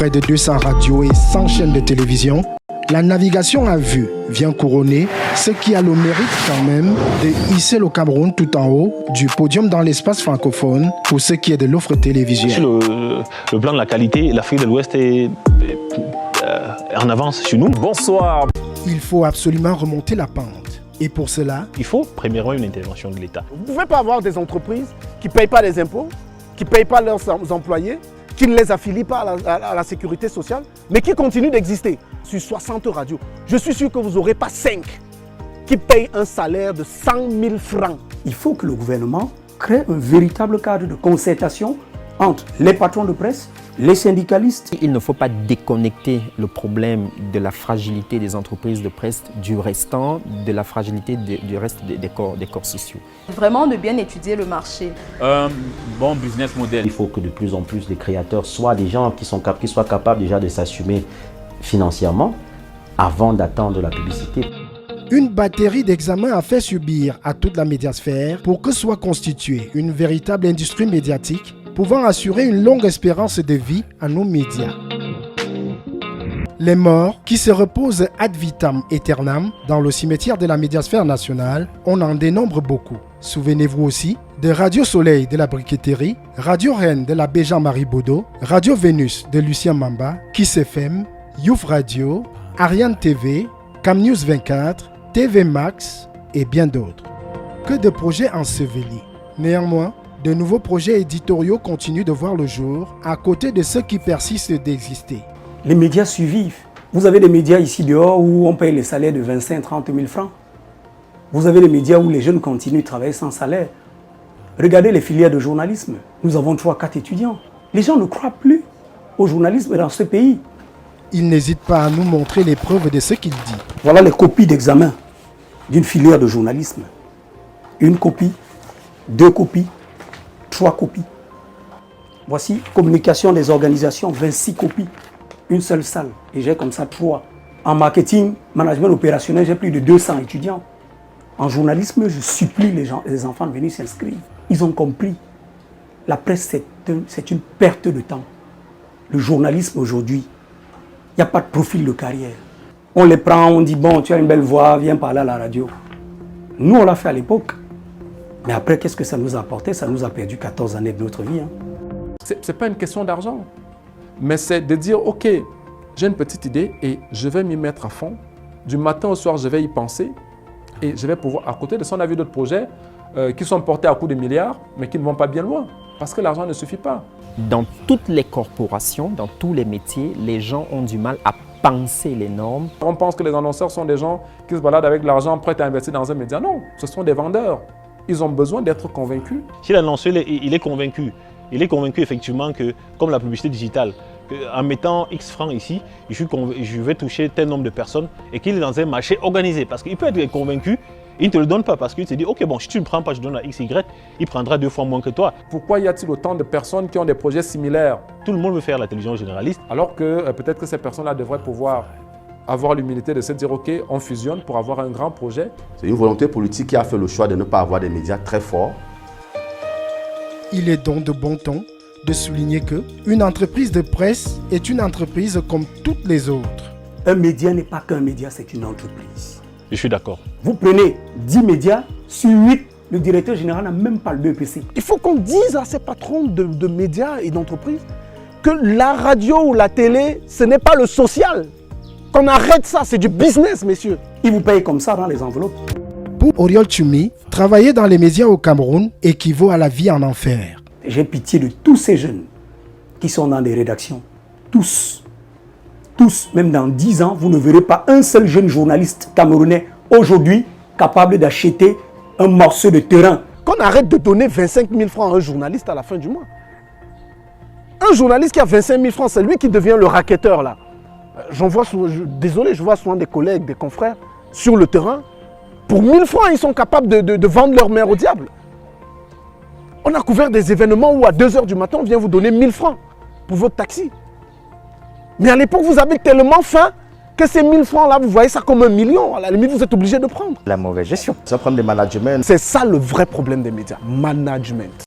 près de 200 radios et 100 chaînes de télévision, la navigation à vue vient couronner ce qui a le mérite quand même de hisser le Cameroun tout en haut du podium dans l'espace francophone pour ce qui est de l'offre télévisuelle. Sur le plan de la qualité, l'Afrique de l'Ouest est en avance sur nous. Bonsoir. Il faut absolument remonter la pente. Et pour cela, il faut premièrement une intervention de l'État. Vous ne pouvez pas avoir des entreprises qui ne payent pas les impôts, qui ne payent pas leurs employés, qui ne les affilient pas à la sécurité sociale, mais qui continuent d'exister. Sur 60 radios, je suis sûr que vous n'aurez pas 5 qui payent un salaire de 100 000 francs. Il faut que le gouvernement crée un véritable cadre de concertation entre les patrons de presse, les syndicalistes. Il ne faut pas déconnecter le problème de la fragilité des entreprises de presse du restant, de la fragilité du reste des corps sociaux. Vraiment de bien étudier le marché. Bon business model. Il faut que de plus en plus les créateurs soient des gens qui soient capables déjà de s'assumer financièrement avant d'attendre la publicité. Une batterie d'examens a fait subir à toute la médiasphère pour que soit constituée une véritable industrie médiatique pouvant assurer une longue espérance de vie à nos médias. Les morts qui se reposent ad vitam aeternam dans le cimetière de la médiasphère nationale, on en dénombre beaucoup. Souvenez-vous aussi de Radio Soleil de la Briqueterie, Radio Reine de l'abbé Jean-Marie Baudot, Radio Vénus de Lucien Mamba, Kiss FM, Youf Radio, Ariane TV, Cam News 24, TV Max et bien d'autres. Que de projets ensevelis. Néanmoins, de nouveaux projets éditoriaux continuent de voir le jour à côté de ceux qui persistent d'exister. Les médias survivent. Vous avez des médias ici dehors où on paye les salaires de 25-30 000 francs. Vous avez des médias où les jeunes continuent de travailler sans salaire. Regardez les filières de journalisme. Nous avons 3-4 étudiants. Les gens ne croient plus au journalisme dans ce pays. Il n'hésite pas à nous montrer les preuves de ce qu'il dit. Voilà les copies d'examen d'une filière de journalisme. 1 copie, 2 copies, 3 copies. Voici communication des organisations, 26 copies, une seule salle. Et j'ai comme ça 3. En marketing, management opérationnel, j'ai plus de 200 étudiants. En journalisme, je supplie les enfants de venir s'inscrire. Ils ont compris. La presse, c'est une perte de temps. Le journalisme aujourd'hui, il n'y a pas de profil de carrière. On les prend, on dit, bon, tu as une belle voix, viens parler à la radio. Nous, on l'a fait à l'époque. Mais après, qu'est-ce que ça nous a apporté? Ça nous a perdu 14 années de notre vie. Ce n'est pas une question d'argent, mais c'est de dire, ok, j'ai une petite idée et je vais m'y mettre à fond. Du matin au soir, je vais y penser et je vais pouvoir, à côté de ça, on a vu d'autres projets qui sont portés à coups de milliards, mais qui ne vont pas bien loin, parce que l'argent ne suffit pas. Dans toutes les corporations, dans tous les métiers, les gens ont du mal à penser les normes. On pense que les annonceurs sont des gens qui se baladent avec l'argent prêt à investir dans un média. Non, ce sont des vendeurs. Ils ont besoin d'être convaincus. Si l'annonceur il est convaincu, effectivement que, comme la publicité digitale, en mettant X francs ici, je vais toucher tel nombre de personnes et qu'il est dans un marché organisé. Parce qu'il peut être convaincu, il ne te le donne pas parce qu'il te dit, ok, bon, si tu ne prends pas, je donne à X, Y, il prendra 2 fois moins que toi. Pourquoi y a-t-il autant de personnes qui ont des projets similaires? Tout le monde veut faire la télévision généraliste. Alors que peut-être que ces personnes-là devraient pouvoir avoir l'humilité de se dire, ok, on fusionne pour avoir un grand projet. C'est une volonté politique qui a fait le choix de ne pas avoir des médias très forts. Il est donc de bon ton de souligner qu'une entreprise de presse est une entreprise comme toutes les autres. Un média n'est pas qu'un média, c'est une entreprise. Je suis d'accord. Vous prenez 10 médias, sur 8, le directeur général n'a même pas le BEPC. Il faut qu'on dise à ces patrons de médias et d'entreprises que la radio ou la télé, ce n'est pas le social. Qu'on arrête ça, c'est du business, messieurs. Ils vous payent comme ça dans les enveloppes. Pour Oriol Tchoumi, travailler dans les médias au Cameroun équivaut à la vie en enfer. J'ai pitié de tous ces jeunes qui sont dans des rédactions. Tous. Tous, même dans 10 ans, vous ne verrez pas un seul jeune journaliste camerounais aujourd'hui capable d'acheter un morceau de terrain. Qu'on arrête de donner 25 000 francs à un journaliste à la fin du mois. Un journaliste qui a 25 000 francs, c'est lui qui devient le racketteur là. Désolé, je vois souvent des collègues, des confrères sur le terrain. Pour 1000 francs, ils sont capables de vendre leur mère au diable. On a couvert des événements où à 2 h du matin, on vient vous donner 1000 francs pour votre taxi. Mais à l'époque, vous avez tellement faim que ces 1000 francs-là, vous voyez ça comme 1 million. À la limite, vous êtes obligé de prendre. La mauvaise gestion. C'est un problème de management. C'est ça le vrai problème des médias. Management.